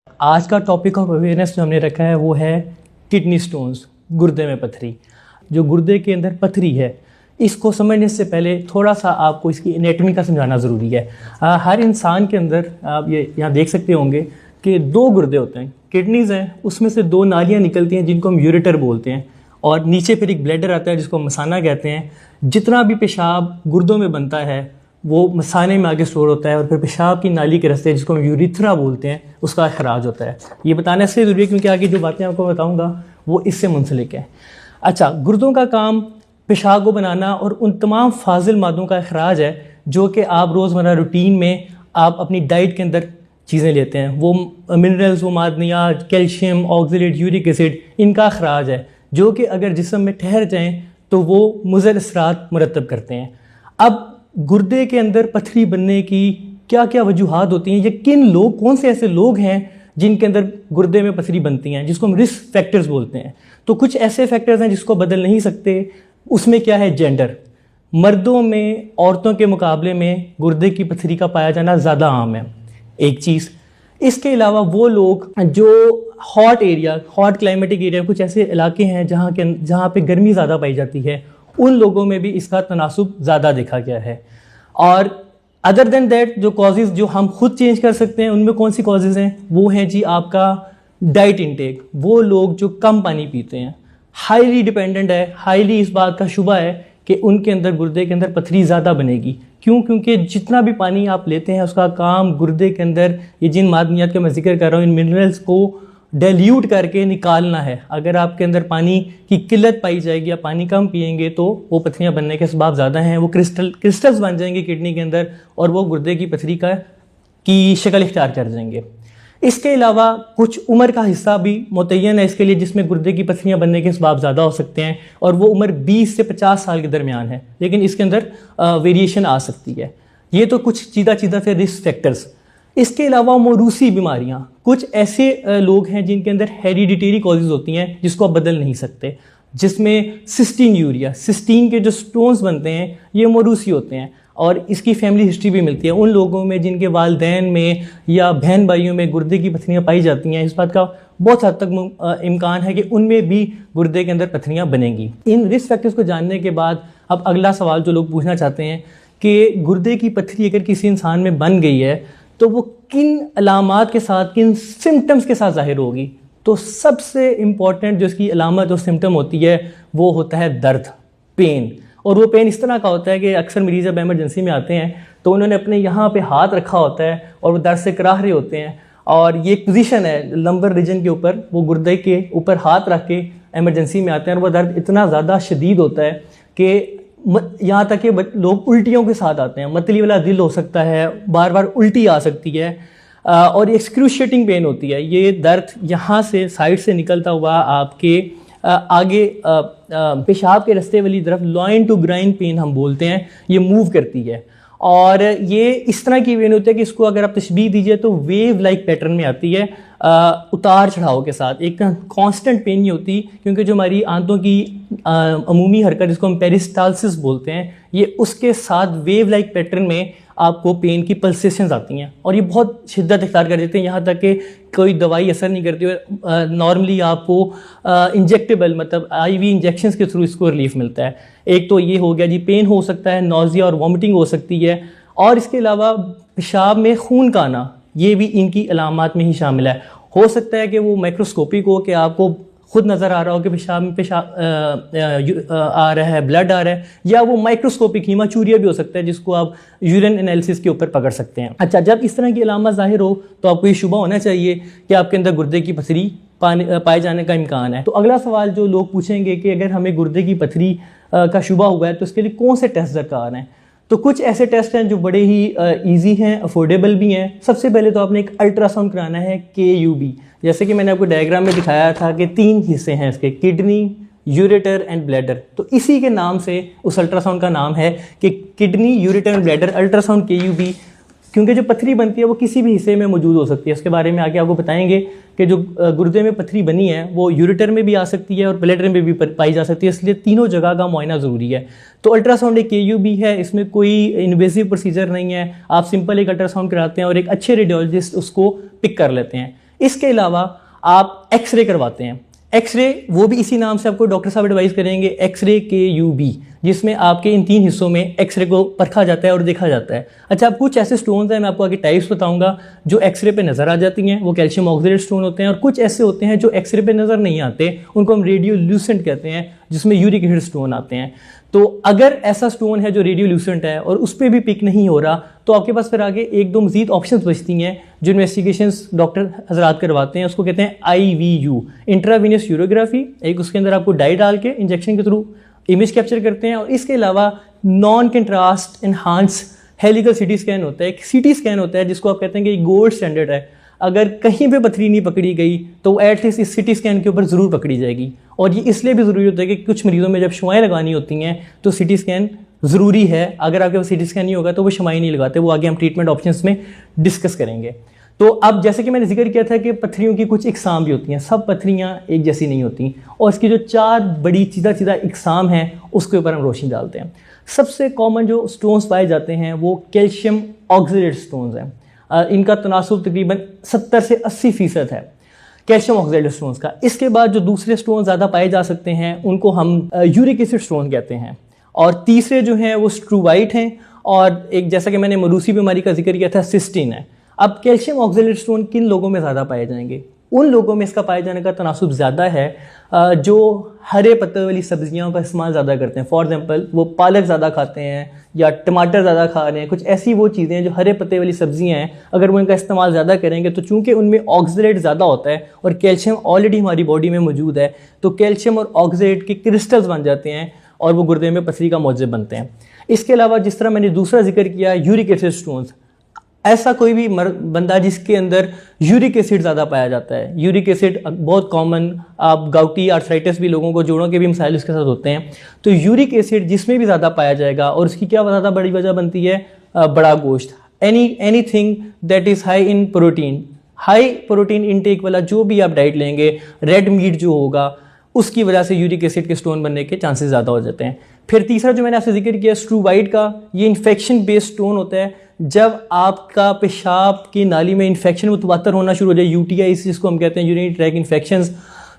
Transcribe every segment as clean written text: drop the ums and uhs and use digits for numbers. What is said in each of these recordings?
आज का topic of awareness जो हमने रखा है वो है किडनी स्टोन्स, गुर्दे में पथरी। जो गुर्दे के अंदर पथरी है, इसको समझने से पहले थोड़ा सा आपको इसकी एनाटॉमी का समझाना ज़रूरी है। हर इंसान के अंदर आप ये यहाँ देख सकते होंगे कि दो गुर्दे होते हैं, किडनीज़ हैं, उसमें से दो नालियाँ निकलती हैं जिनको हम यूरेटर बोलते हैं, और नीचे फिर एक ब्लैडर आता है जिसको मसाना कहते हैं। जितना भी पेशाब गुर्दों में बनता है वो मसाने में आगे स्टोर होता है और फिर पेशाब की नाली के रास्ते जिसको हम यूरिथ्रा बोलते हैं उसका अखराज होता है। ये बताना इसलिए ज़रूरी है क्योंकि आगे जो बातें आपको बताऊंगा वो इससे मुंसलिक है। अच्छा, गुर्दों का काम पेशाब को बनाना और उन तमाम फाजिल मादों का अखराज है जो कि आप रोज़मर्रा रूटीन में आप अपनी डाइट के अंदर चीज़ें लेते हैं। वो मिनरल्स, वो मादनियात, कैल्शियम, ऑक्सलेट, यूरिक एसिड, इनका अखराज है जो कि अगर जिस्म में ठहर जाएँ तो वो मुज़र असरात मुरतब करते हैं। अब गुर्दे के अंदर पथरी बनने की क्या क्या वजूहात होती हैं, या कौन से ऐसे लोग हैं जिनके अंदर गुर्दे में पथरी बनती हैं, जिसको हम रिस्क फैक्टर्स बोलते हैं। तो कुछ ऐसे फैक्टर्स हैं जिसको बदल नहीं सकते। उसमें क्या है, जेंडर। मर्दों में औरतों के मुकाबले में गुर्दे की पथरी का पाया जाना ज़्यादा आम है, एक चीज़। इसके अलावा वो लोग जो हॉट क्लाइमेटिक एरिया, कुछ ऐसे इलाके हैं जहाँ पे गर्मी ज़्यादा पाई जाती है, उन लोगों में भी इसका तनासुब ज़्यादा देखा गया है। और अदर देन दैट जो कॉजेज़ जो हम खुद चेंज कर सकते हैं, उनमें कौन सी कॉजेज़ हैं, वो हैं जी आपका डाइट इंटेक। वो लोग जो कम पानी पीते हैं, हाईली डिपेंडेंट है, हाईली इस बात का शुबा है कि उनके अंदर गुर्दे के अंदर पथरी ज़्यादा बनेगी। क्यों? क्योंकि जितना भी पानी आप लेते हैं उसका काम गुर्दे के अंदर ये जिन मादनियात का मैं जिक्र कर रहा हूँ, इन मिनरल्स को डाइल्यूट करके निकालना है। अगर आपके अंदर पानी की किल्लत पाई जाएगी या पानी कम पिएंगे तो वो पथरियाँ बनने के असबाब ज़्यादा हैं। वो क्रिस्टल्स बन जाएंगे किडनी के अंदर और वो गुर्दे की पथरी की शक्ल इख्तियार कर जाएंगे। इसके अलावा कुछ उम्र का हिस्सा भी मुतय्यन है इसके लिए जिसमें गुर्दे की पथरियाँ बनने के असबाब ज़्यादा हो सकते हैं, और वो उम्र 20 से 50 साल के दरमियान है, लेकिन इसके अंदर वेरिएशन आ सकती है। ये तो कुछ सीधा थे रिस्क फैक्टर्स। इसके अलावा मौरूसी बीमारियां, कुछ ऐसे लोग हैं जिनके अंदर हेरिडिटरी कॉजेज़ होती हैं जिसको आप बदल नहीं सकते, जिसमें सिस्टीन के जो स्टोन्स बनते हैं ये मौरूसी होते हैं, और इसकी फैमिली हिस्ट्री भी मिलती है। उन लोगों में जिनके वालिदैन में या बहन भाइयों में गुर्दे की पथरियाँ पाई जाती हैं, इस बात का बहुत हद तक इम्कान है कि उनमें भी गुर्दे के अंदर पथरियाँ बनेंगी। इन रिस्क फैक्टर्स को जानने के बाद अब अगला सवाल जो लोग पूछना चाहते हैं कि गुर्दे की पथरी अगर किसी इंसान में बन गई है तो वो किन अलामात के साथ, किन सिम्टम्स के साथ ज़ाहिर होगी। तो सबसे इम्पॉर्टेंट जो इसकी अलामत और सिम्टम होती है वो होता है दर्द, पेन। और वो पेन इस तरह का होता है कि अक्सर मरीज़ जब एमरजेंसी में आते हैं तो उन्होंने अपने यहाँ पे हाथ रखा होता है और वो दर्द से कराह रहे होते हैं, और ये एक पोजीशन है लंबर रीजन के ऊपर, वो गुर्दे के ऊपर हाथ रख के एमरजेंसी में आते हैं, और वो दर्द इतना ज़्यादा शदीद होता है कि यहाँ तक कि लोग उल्टियों के साथ आते हैं। मतली वाला दिल हो सकता है, बार बार उल्टी आ सकती है, और एक्सक्रूशिएटिंग पेन होती है। ये दर्द यहाँ से साइड से निकलता हुआ आपके आगे पेशाब के रास्ते वाली तरफ लॉइन टू ग्राइन पेन हम बोलते हैं, ये मूव करती है। और ये इस तरह की पेन होती है कि इसको अगर आप तशबीह दीजिए तो वेव लाइक पैटर्न में आती है, उतार चढ़ाव के साथ। एक कांस्टेंट पेन नहीं होती, क्योंकि जो हमारी आंतों की अमूमी हरकत जिसको हम पेरिस्टाल्सिस बोलते हैं, ये उसके साथ वेव लाइक पैटर्न में आपको पेन की पल्सेशंस आती हैं, और ये बहुत शिद्दत इख्तियार कर देते हैं, यहाँ तक कि कोई दवाई असर नहीं करती है। नॉर्मली आपको इंजेक्टेबल मतलब आईवी इंजेक्शंस के थ्रू इसको रिलीफ मिलता है। एक तो ये हो गया जी, पेन हो सकता है, नौजिया और वॉमिटिंग हो सकती है, और इसके अलावा पेशाब में खून का आना, ये भी इनकी अलामात में ही शामिल है। हो सकता है कि वो माइक्रोस्कोपिक हो, कि आपको खुद नज़र आ रहा हो कि पेशाब में आ रहा है, ब्लड आ रहा है, या वो माइक्रोस्कोपिक हीमाचूरिया भी हो सकता है जिसको आप यूरिन एनालिसिस के ऊपर पकड़ सकते हैं। अच्छा, जब इस तरह की अलामत जाहिर हो तो आपको ये शुबा होना चाहिए कि आपके अंदर गुर्दे की पथरी पाए जाने का इम्कान है। तो अगला सवाल जो लोग पूछेंगे कि अगर हमें गुर्दे की पथरी का शुबा हुआ है तो इसके लिए कौन से टेस्ट दरकार हैं। तो कुछ ऐसे टेस्ट हैं जो बड़े ही ईजी हैं, अफोर्डेबल भी हैं। सबसे पहले तो आपने एक अल्ट्रासाउंड कराना है, KUB। जैसे कि मैंने आपको डायग्राम में दिखाया था कि 3 हिस्से हैं इसके, किडनी, यूरेटर एंड ब्लैडर। तो इसी के नाम से उस अल्ट्रासाउंड का नाम है कि kidney, ureter and bladder ultrasound KUB। क्योंकि जो पथरी बनती है वो किसी भी हिस्से में मौजूद हो सकती है। उसके बारे में आगे आपको बताएंगे कि जो गुर्दे में पथरी बनी है वो यूरेटर में भी आ सकती है और ब्लैडर में भी पाई जा सकती है, इसलिए तीनों जगह का मुआयना ज़रूरी है। तो अल्ट्रासाउंड एक KUB है, इसमें कोई इन्वेसिव प्रोसीजर नहीं है। आप सिंपल एक अल्ट्रासाउंड कराते हैं और एक अच्छे रेडियोलॉजिस्ट उसको पिक कर लेते हैं। इसके अलावा आप एक्सरे करवाते हैं। एक्सरे वो भी इसी नाम से आपको डॉक्टर साहब एडवाइस करेंगे, एक्सरे KUB, जिसमें आपके इन 3 हिस्सों में एक्सरे को परखा जाता है और देखा जाता है। अच्छा, अब कुछ ऐसे स्टोन्स हैं, मैं आपको आगे टाइप्स बताऊंगा, जो एक्सरे पे नज़र आ जाती हैं, वो कैल्शियम ऑक्सलेट स्टोन होते हैं। और कुछ ऐसे होते हैं जो एक्सरे पे नज़र नहीं आते, उनको हम रेडियोल्यूसेंट कहते हैं, जिसमें यूरिक एसिड स्टोन आते हैं। तो अगर ऐसा स्टोन है जो रेडियोल्यूसेंट है और उस पर भी पिक नहीं हो रहा, तो आपके पास फिर आगे 1-2 मजीद ऑप्शंस बचती हैं जो इन्वेस्टिगेशंस डॉक्टर हजरात करवाते हैं। उसको कहते हैं IVU, इंट्रावीनस यूरोग्राफी। एक उसके अंदर आपको डाई डाल के इंजेक्शन के थ्रू इमेज कैप्चर करते हैं। और इसके अलावा non contrast enhance helical CT scan होता है। एक CT स्कैन होता है जिसको आप कहते हैं कि गोल्ड स्टैंडर्ड है। अगर कहीं पे पथरी नहीं पकड़ी गई तो एटलीस्ट इस CT स्कैन के ऊपर ज़रूर पकड़ी जाएगी। और ये इसलिए भी ज़रूरी होता है कि कुछ मरीजों में जब शुआएं लगानी होती हैं तो CT स्कैन ज़रूरी है। अगर आपके पास CT स्कैन नहीं होगा तो वो शुआएं नहीं लगाते। वो आगे हम ट्रीटमेंट ऑप्शंस में डिस्कस करेंगे। तो अब जैसे कि मैंने जिक्र किया था कि पथरियों की कुछ इकसाम भी होती हैं, सब पथरियाँ एक जैसी नहीं होती, और इसकी जो 4 बड़ी सीधा इकसाम हैं उसके ऊपर हम रोशनी डालते हैं। सबसे कॉमन जो स्टोन्स पाए जाते हैं वो कैल्शियम ऑक्सलेट स्टोन्स हैं। इनका तनासुब तकरीबन 70 से 80% है कैल्शियम ऑक्सलेट स्टोन्स का। इसके बाद जो दूसरे स्टोन ज़्यादा पाए जा सकते हैं उनको हम यूरिक एसिड स्टोन कहते हैं। और तीसरे जो हैं वो स्ट्रूवाइट हैं, और एक जैसा कि मैंने मरूसी बीमारी का जिक्र किया था, सिस्टीन है। अब कैल्शियम ऑक्सलेट स्टोन किन लोगों में ज़्यादा पाए जाएंगे? उन लोगों में इसका पाए जाने का तनासुब ज़्यादा है जो हरे पत्ते वाली सब्जियों का इस्तेमाल ज़्यादा करते हैं। फॉर एग्जांपल वो पालक ज़्यादा खाते हैं या टमाटर ज़्यादा खा रहे हैं, कुछ ऐसी वो चीज़ें हैं जो हरे पत्ते वाली सब्जियां हैं, अगर वो इनका इस्तेमाल ज़्यादा करेंगे तो चूँकि उनमें ऑक्सलेट ज़्यादा होता है और कैल्शियम ऑलरेडी हमारी बॉडी में मौजूद है, तो कैल्शियम और ऑक्सलेट के क्रिस्टल्स बन जाते हैं और वो गुर्दे में पथरी का मौजब बनते हैं। इसके अलावा जिस तरह मैंने दूसरा जिक्र किया यूरिक एसिड स्टोन्स, ऐसा कोई भी बंदा जिसके अंदर यूरिक एसिड ज़्यादा पाया जाता है, यूरिक एसिड बहुत कॉमन, आप गाउटी आर्थराइटिस भी लोगों को, जोड़ों के भी मसाइल उसके साथ होते हैं, तो यूरिक एसिड जिसमें भी ज़्यादा पाया जाएगा, और उसकी क्या ज़्यादा बड़ी वजह बनती है? बड़ा गोश्त, anything that is high in protein, high protein intake वाला जो भी आप डाइट लेंगे, रेड मीट जो होगा, उसकी वजह से यूरिक एसिड के स्टोन बनने के चांसेस ज़्यादा हो जाते हैं। फिर तीसरा जो मैंने आपसे जिक्र किया स्ट्रूवाइट का, ये इन्फेक्शन बेस्ड स्टोन होता है। जब आपका पेशाब की नाली में इन्फेक्शन मुतवातर होना शुरू हो जाए, UTI जिसको हम कहते हैं, यूरिनरी ट्रैक इन्फेक्शंस,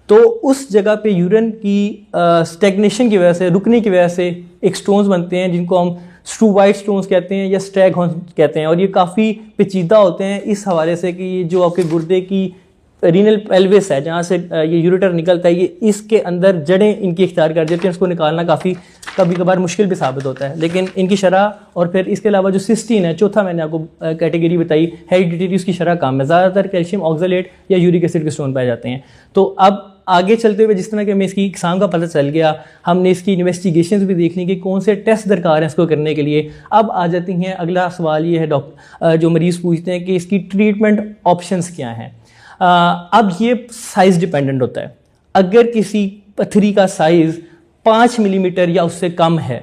तो उस जगह पे यूरिन की स्टैग्नेशन की वजह से, रुकने की वजह से एक स्टोन्स बनते हैं जिनको हम स्ट्रूवाइट स्टोन्स कहते हैं या स्टैगहॉर्न कहते हैं। और ये काफ़ी पेचीदा होते हैं इस हवाले से कि ये जो आपके गुर्दे की रीनल पेल्विस है, जहाँ से ये यूरेटर निकलता है, ये इसके अंदर जड़ें इनकी इख्तियार कर देते हैं। इसको निकालना काफ़ी कभी कभार मुश्किल भी साबित होता है, लेकिन इनकी शरह, और फिर इसके अलावा जो सिस्टीन है, चौथा मैंने आपको कैटेगरी बताई, हेरिडिटी, उसकी शरह कम है। ज़्यादातर कैल्शियम ऑक्सलेट या यूरिक एसिड के स्टोन पाए जाते हैं। तो अब आगे चलते हुए जिस तरह कि हमें इसकी इकसाम का पता चल गया, हमने इसकी इन्वेस्टिगेशंस भी देख ली कि कौन से टेस्ट दरकार हैं इसको करने के लिए। अब आ जाती हैं, अगला सवाल ये है जो मरीज़ पूछते हैं कि इसकी ट्रीटमेंट ऑप्शंस क्या हैं। अब ये साइज़ डिपेंडेंट होता है। अगर किसी पथरी का साइज़ 5 मिलीमीटर या उससे कम है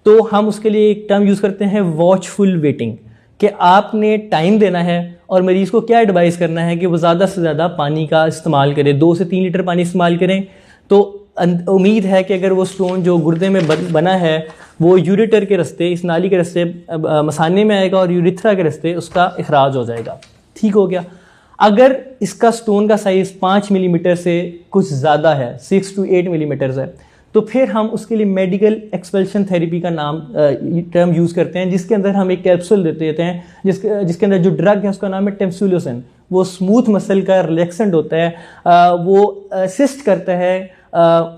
तो हम उसके लिए एक टर्म यूज़ करते हैं, वॉचफुल वेटिंग, कि आपने टाइम देना है और मरीज़ को क्या एडवाइस करना है कि वो ज़्यादा से ज़्यादा पानी का इस्तेमाल करें, 2 से 3 लीटर पानी इस्तेमाल करें। तो उम्मीद है कि अगर वो स्टोन जो गुर्दे में बना है वो यूरेटर के रास्ते, इस नाली के रास्ते मसाने में आएगा और यूरिथ्रा के रास्ते उसका इखराज हो जाएगा। ठीक हो गया। अगर इसका स्टोन का साइज़ 5 मिलीमीटर से कुछ ज़्यादा है, 6 to 8 मिलीमीटर है, तो फिर हम उसके लिए मेडिकल एक्सपल्शन थेरेपी का टर्म यूज़ करते हैं, जिसके अंदर हम एक कैप्सूल देते हैं, जिसके अंदर जो ड्रग है उसका नाम है टेम्सुलोसिन। वो स्मूथ मसल का रिलैक्सेंट होता है, वो असिस्ट करता है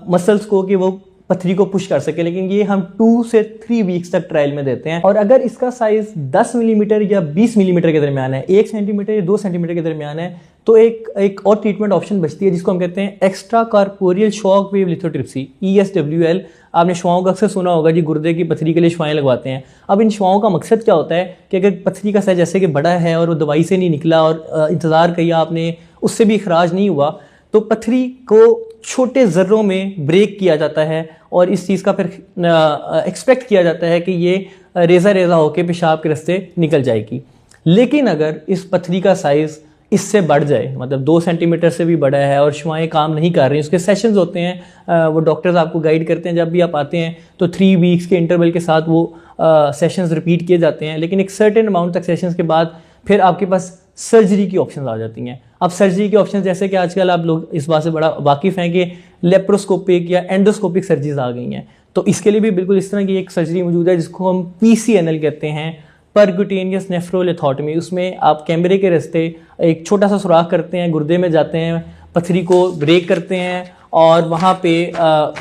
मसल्स को कि वो पथरी को पुश कर सके, लेकिन ये हम 2 से 3 वीक्स तक ट्रायल में देते हैं। और अगर इसका साइज 10 मिलीमीटर या 20 मिलीमीटर के दरमियान है, 1 सेंटीमीटर या 2 सेंटीमीटर के दरमियान है, तो एक और ट्रीटमेंट ऑप्शन बचती है जिसको हम कहते हैं extra corporeal shock wave lithotripsy, ESWL। आपने शुआओं का अक्सर सुना होगा जी, गुर्दे की पथरी के लिए शुआएं लगवाते हैं। अब इन शुआओं का मकसद क्या होता है कि अगर पथरी का साइज जैसे कि बड़ा है और वो दवाई से नहीं निकला और इंतज़ार किया आपने, उससे भी इखराज नहीं हुआ, तो पथरी को छोटे ज़र्रों में ब्रेक किया जाता है और इस चीज़ का फिर एक्सपेक्ट किया जाता है कि ये रेज़ा रेज़ा होकर पेशाब के रास्ते निकल जाएगी। लेकिन अगर इस पथरी का साइज़ इससे बढ़ जाए, मतलब 2 सेंटीमीटर से भी बड़ा है और शुआएं काम नहीं कर रही, उसके सेशंस होते हैं, वो डॉक्टर्स आपको गाइड करते हैं, जब भी आप आते हैं तो 3 वीक्स के इंटरवल के साथ वो सेशंस रिपीट किए जाते हैं। लेकिन एक सर्टेन अमाउंट तक सेशंस के बाद फिर आपके पास सर्जरी की ऑप्शंस आ जाती हैं। अब सर्जरी के ऑप्शन जैसे कि आजकल आप लोग इस बात से बड़ा वाकिफ़ हैं कि लेप्रोस्कोपिक या एंडोस्कोपिक सर्जरीज आ गई हैं, तो इसके लिए भी बिल्कुल इस तरह की एक सर्जरी मौजूद है जिसको हम PCNL कहते हैं, परक्यूटेनियस नेफ्रोलिथोटमी। उसमें आप कैमरे के रास्ते एक छोटा सा सुराख करते हैं, गुर्दे में जाते हैं, पथरी को ब्रेक करते हैं और वहाँ पे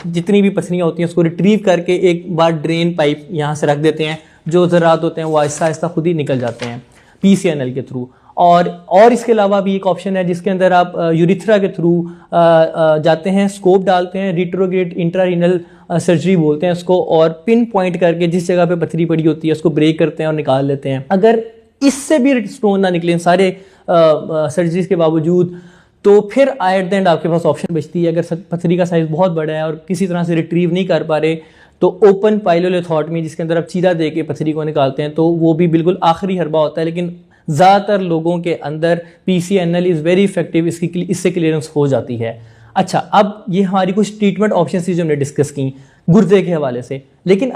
जितनी भी पथरियाँ होती हैं उसको रिट्रीव करके एक बार ड्रेन पाइप यहाँ से रख देते हैं, जो ज़रात होते हैं वो आहिस्ता आहिस्ता खुद ही निकल जाते हैं PCNL के थ्रू। और इसके अलावा भी एक ऑप्शन है जिसके अंदर आप यूरिथ्रा के थ्रू जाते हैं, स्कोप डालते हैं, रिट्रोग्रेड इंट्रारीनल सर्जरी बोलते हैं उसको, और पिन पॉइंट करके जिस जगह पे पथरी पड़ी होती है उसको ब्रेक करते हैं और निकाल लेते हैं। अगर इससे भी स्टोन ना निकले सारे सर्जरीज के बावजूद, तो फिर एट द एंड आपके पास ऑप्शन बचती है, अगर पथरी का साइज बहुत बड़ा है और किसी तरह से रिट्रीव नहीं कर पा रहे, तो ओपन पाइलोलिथोटमी जिसके अंदर आप चीरा दे के पथरी को निकालते हैं, तो वो भी बिल्कुल आखिरी हरबा होता है। लेकिन ज़्यादातर लोगों के अंदर PCNL इज़ वेरी इफेक्टिव, इससे क्लियरेंस हो जाती है। अच्छा, अब ये हमारी कुछ ट्रीटमेंट ऑप्शन थी जो हमने डिस्कस की गुर्दे के हवाले से, लेकिन